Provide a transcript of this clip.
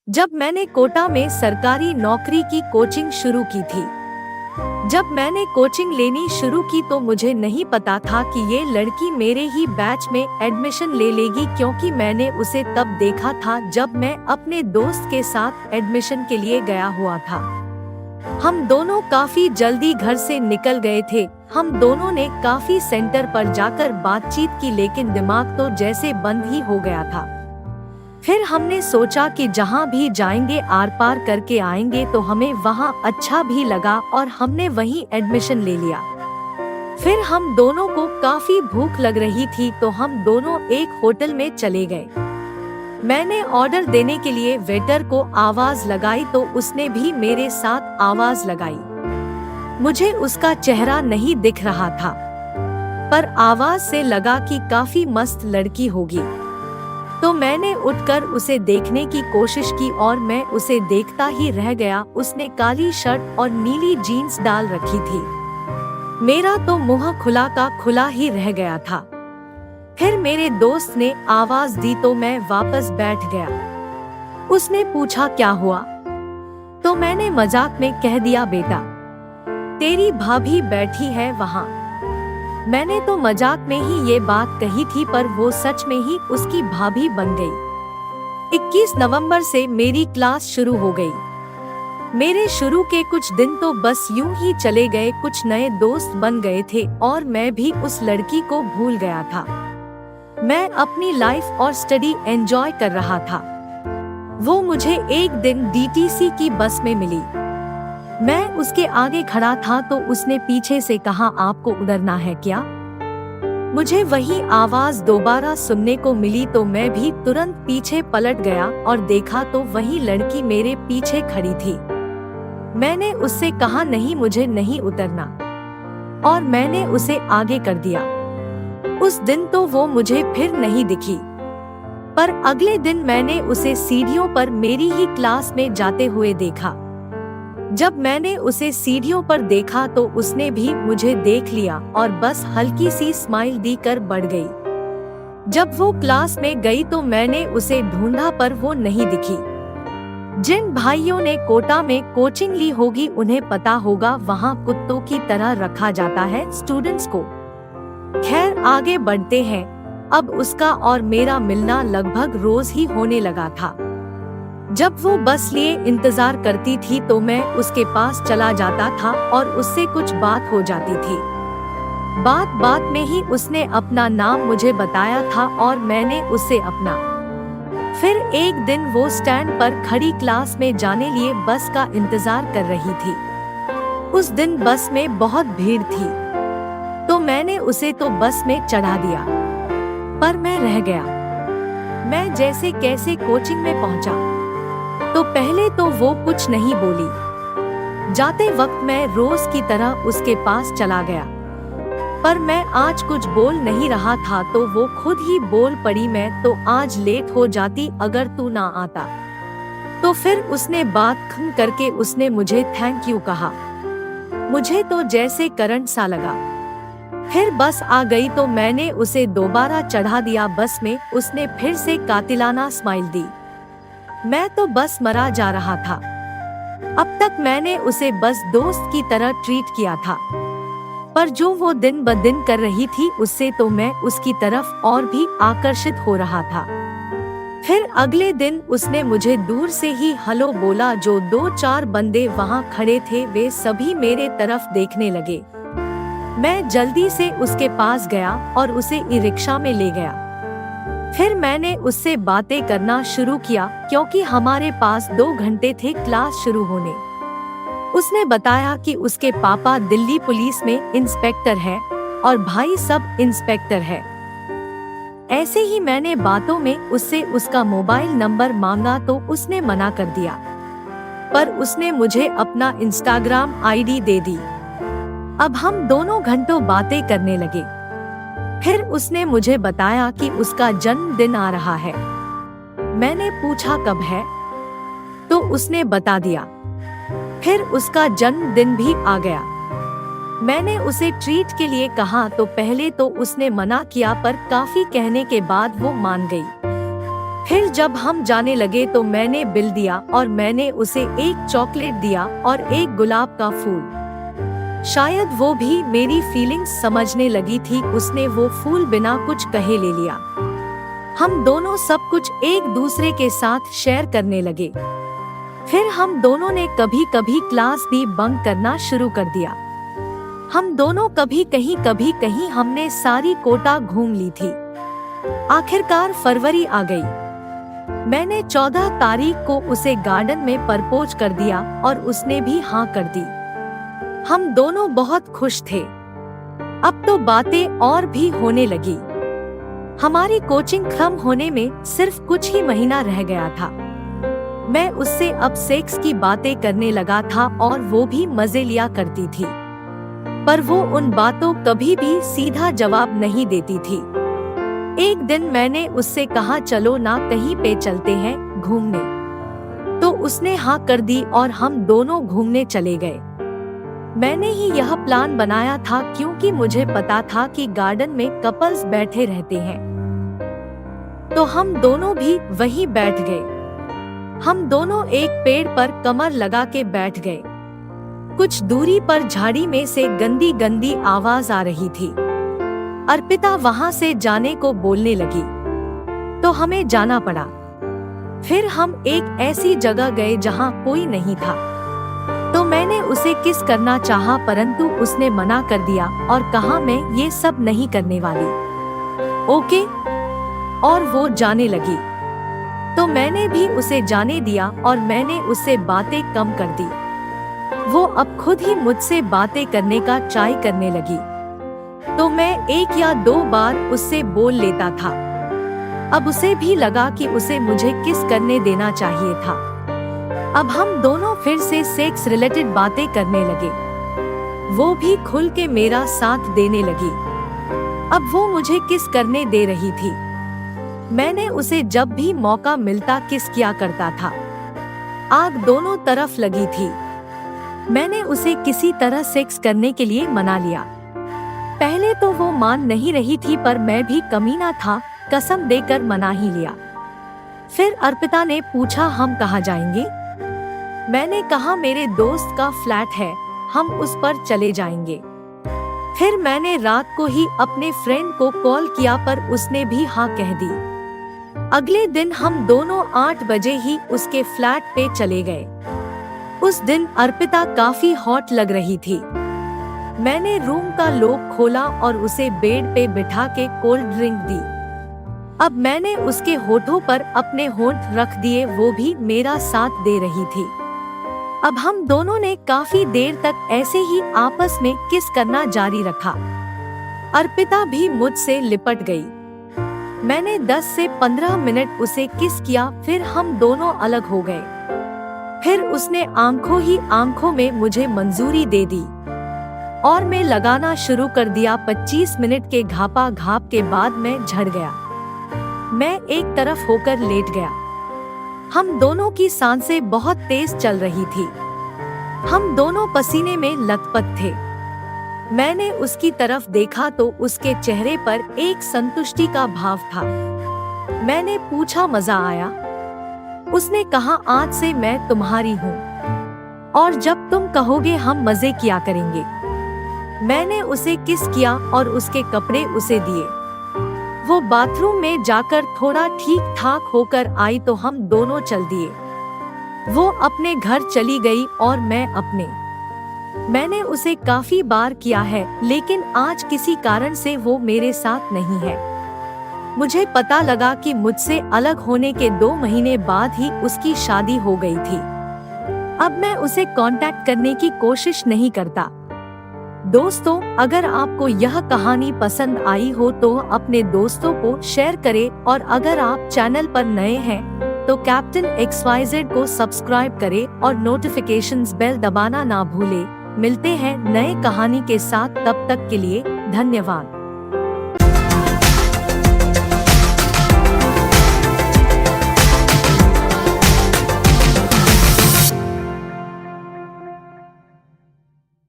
जब मैंने कोटा में सरकारी नौकरी की कोचिंग शुरू की थी। जब मैंने कोचिंग लेनी शुरू की तो मुझे नहीं पता था कि ये लड़की मेरे ही बैच में एडमिशन ले लेगी, क्योंकि मैंने उसे तब देखा था जब मैं अपने दोस्त के साथ एडमिशन के लिए गया हुआ था। हम दोनों काफी जल्दी घर से निकल गए थे। हम दोनों ने काफी सेंटर पर जाकर बातचीत की, लेकिन दिमाग तो जैसे बंद ही हो गया था। फिर हमने सोचा कि जहाँ भी जाएंगे आर पार करके आएंगे, तो हमें वहाँ अच्छा भी लगा और हमने वहीं एडमिशन ले लिया। फिर हम दोनों को काफी भूख लग रही थी, तो हम दोनों एक होटल में चले गए। मैंने ऑर्डर देने के लिए वेटर को आवाज लगाई तो उसने भी मेरे साथ आवाज लगाई। मुझे उसका चेहरा नहीं दिख रहा था, पर आवाज से लगा कि काफी मस्त लड़की होगी। तो मैंने उठकर उसे देखने की कोशिश की और मैं उसे देखता ही रह गया। उसने काली शर्ट और नीली जीन्स डाल रखी थी। मेरा तो मुंह खुला का खुला ही रह गया था। फिर मेरे दोस्त ने आवाज दी तो मैं वापस बैठ गया। उसने पूछा क्या हुआ, तो मैंने मजाक में कह दिया बेटा तेरी भाभी बैठी है वहाँ। मैंने तो मजाक में ही ये बात कही थी, पर वो सच में ही उसकी भाभी बन गई। 21 नवंबर से मेरी क्लास शुरू हो गई। मेरे शुरू के कुछ दिन तो बस यूं ही चले गए। कुछ नए दोस्त बन गए थे और मैं भी उस लड़की को भूल गया था। मैं अपनी लाइफ और स्टडी एंजॉय कर रहा था। वो मुझे एक दिन डीटीसी की बस में मिली। मैं उसके आगे खड़ा था तो उसने पीछे से कहा, आपको उतरना है क्या? मुझे वही आवाज दोबारा सुनने को मिली तो मैं भी तुरंत पीछे पलट गया और देखा तो वही लड़की मेरे पीछे खड़ी थी। मैंने उससे कहा नहीं, मुझे नहीं उतरना, और मैंने उसे आगे कर दिया। उस दिन तो वो मुझे फिर नहीं दिखी, पर अगले दिन मैंने उसे सीढ़ियों पर मेरी ही क्लास में जाते हुए देखा। जब मैंने उसे सीढ़ियों पर देखा तो उसने भी मुझे देख लिया और बस हल्की सी स्माइल दी कर बढ़ गई। जब वो क्लास में गई तो मैंने उसे ढूंढा, पर वो नहीं दिखी। जिन भाइयों ने कोटा में कोचिंग ली होगी उन्हें पता होगा, वहाँ कुत्तों की तरह रखा जाता है स्टूडेंट्स को। खैर आगे बढ़ते हैं। अब उसका और मेरा मिलना लगभग रोज ही होने लगा था। जब वो बस लिए इंतजार करती थी तो मैं उसके पास चला जाता था और उससे कुछ बात हो जाती थी। बात बात में ही उसने अपना नाम मुझे बताया था और मैंने उससे अपना। फिर एक दिन वो स्टैंड पर खड़ी क्लास में जाने लिए बस का इंतजार कर रही थी। उस दिन बस में बहुत भीड़ थी, तो मैंने उसे तो बस में चढ़ा दिया, पर मैं रह गया। मैं जैसे कैसे कोचिंग में पहुंचा तो पहले तो वो कुछ नहीं बोली। जाते वक्त मैं रोज की तरह उसके पास चला गया, पर मैं आज कुछ बोल नहीं रहा था तो वो खुद ही बोल पड़ी, मैं तो आज लेट हो जाती अगर तू ना आता। तो फिर उसने बात खत्म करके उसने मुझे थैंक यू कहा। मुझे तो जैसे करंट सा लगा। फिर बस आ गई तो मैंने उसे दोबारा चढ़ा दिया बस में। उसने फिर से कातिलाना स्माइल दी। मैं तो बस मरा जा रहा था। अब तक मैंने उसे बस दोस्त की तरह ट्रीट किया था, पर जो वो दिन ब दिन कर रही थी उससे तो मैं उसकी तरफ और भी आकर्षित हो रहा था। फिर अगले दिन उसने मुझे दूर से ही हेलो बोला। जो 2-4 बंदे वहाँ खड़े थे वे सभी मेरे तरफ देखने लगे। मैं जल्दी से उसके पास गया और उसे ई रिक्शा में ले गया। फिर मैंने उससे बातें करना शुरू किया, क्योंकि हमारे पास 2 घंटे थे क्लास शुरू होने। उसने बताया कि उसके पापा दिल्ली पुलिस में इंस्पेक्टर है और भाई सब इंस्पेक्टर है। ऐसे ही मैंने बातों में उससे उसका मोबाइल नंबर मांगा तो उसने मना कर दिया, पर उसने मुझे अपना इंस्टाग्राम आईडी दे दी। अब हम दोनों घंटों बातें करने लगे। फिर उसने मुझे बताया कि उसका जन्मदिन आ रहा है। मैंने पूछा कब है, तो उसने बता दिया। फिर उसका जन्मदिन भी आ गया। मैंने उसे ट्रीट के लिए कहा तो पहले तो उसने मना किया, पर काफी कहने के बाद वो मान गई। फिर जब हम जाने लगे तो मैंने बिल दिया और मैंने उसे एक चॉकलेट दिया और एक गुलाब का फूल। शायद वो भी मेरी फीलिंग्स समझने लगी थी, उसने वो फूल बिना कुछ कहे ले लिया। हम दोनों सब कुछ एक दूसरे के साथ शेयर करने लगे। फिर हम दोनों ने कभी कभी क्लास भी बंक करना शुरू कर दिया। हम दोनों कभी कहीं हमने सारी कोटा घूम ली थी। आखिरकार फरवरी आ गई। मैंने 14 तारीख को उसे गार्डन में प्रपोज कर दिया और उसने भी हाँ कर दी। हम दोनों बहुत खुश थे। अब तो बातें और भी होने लगी। हमारी कोचिंग खत्म होने में सिर्फ कुछ ही महीना रह गया था। मैं उससे अब सेक्स की बातें करने लगा था और वो भी मजे लिया करती थी, पर वो उन बातों कभी भी सीधा जवाब नहीं देती थी। एक दिन मैंने उससे कहा चलो ना कहीं पे चलते हैं घूमने, तो उसने हाँ कर दी और हम दोनों घूमने चले गए। मैंने ही यह प्लान बनाया था क्योंकि मुझे पता था कि गार्डन में कपल्स बैठे रहते हैं, तो हम दोनों भी वहीं बैठ गए। हम दोनों एक पेड़ पर कमर लगा के बैठ गए। कुछ दूरी पर झाड़ी में से गंदी गंदी आवाज आ रही थी। अर्पिता वहां से जाने को बोलने लगी, तो हमें जाना पड़ा। फिर हम एक ऐसी जगह गए जहां कोई नहीं था, तो मैंने उसे किस करना चाहा, परंतु उसने मना कर दिया और कहा मैं ये सब नहीं करने वाली। ओके, और वो जाने लगी। तो मैंने भी उसे जाने दिया और मैंने उससे बातें कम कर दी। वो अब खुद ही मुझसे बातें करने का ट्राई करने लगी, तो मैं 1 या 2 बार उससे बोल लेता था। अब उसे भी लगा कि उसे मुझे किस करने देना चाहिए था। अब हम दोनों फिर से सेक्स रिलेटेड बातें करने लगे। वो भी खुल के मेरा साथ देने लगी। अब वो मुझे किस करने दे रही थी। मैंने उसे जब भी मौका मिलता किस किया करता था। आग दोनों तरफ लगी थी। मैंने उसे किसी तरह सेक्स करने के लिए मना लिया। पहले तो वो मान नहीं रही थी, पर मैं भी कमीना था, कसम देकर मना ही लिया। फिर अर्पिता ने पूछा हम कहाँ जाएंगे। मैंने कहा मेरे दोस्त का फ्लैट है, हम उस पर चले जाएंगे। फिर मैंने रात को ही अपने फ्रेंड को कॉल किया, पर उसने भी हाँ कह दी। अगले दिन हम दोनों 8 बजे ही उसके फ्लैट पे चले गए। उस दिन अर्पिता काफी हॉट लग रही थी। मैंने रूम का लॉक खोला और उसे बेड पे बिठा के कोल्ड ड्रिंक दी। अब मैंने उसके होठों पर अपने होंठ रख दिए, वो भी मेरा साथ दे रही थी। अब हम दोनों ने काफी देर तक ऐसे ही आपस में किस करना जारी रखा। अर्पिता भी मुझसे लिपट गई। मैंने 10 से 15 मिनट उसे किस किया, फिर हम दोनों अलग हो गए। फिर उसने आंखों ही आंखों में मुझे मंजूरी दे दी और मैं लगाना शुरू कर दिया। 25 मिनट के घापा घाप के बाद मैं झड़ गया। मैं एक तरफ होकर लेट गया। हम दोनों की सांसें बहुत तेज चल रही थी। हम दोनों पसीने में लथपथ थे। मैंने उसकी तरफ देखा तो उसके चेहरे पर एक संतुष्टि का भाव था। मैंने पूछा मजा आया। उसने कहा आज से मैं तुम्हारी हूँ और जब तुम कहोगे हम मजे किया करेंगे। मैंने उसे किस किया और उसके कपड़े उसे दिए। वो बाथरूम में जाकर थोड़ा ठीक ठाक होकर आई तो हम दोनों चल दिए। वो अपने घर चली गई और मैं अपने। मैंने उसे काफी बार किया है, लेकिन आज किसी कारण से वो मेरे साथ नहीं है। मुझे पता लगा कि मुझसे अलग होने के 2 महीने बाद ही उसकी शादी हो गई थी। अब मैं उसे कांटेक्ट करने की कोशिश नहीं करता। दोस्तों, अगर आपको यह कहानी पसंद आई हो तो अपने दोस्तों को शेयर करें और अगर आप चैनल पर नए हैं तो कैप्टन XYZ को सब्सक्राइब करें और नोटिफिकेशंस बेल दबाना ना भूलें। मिलते हैं नए कहानी के साथ, तब तक के लिए धन्यवाद।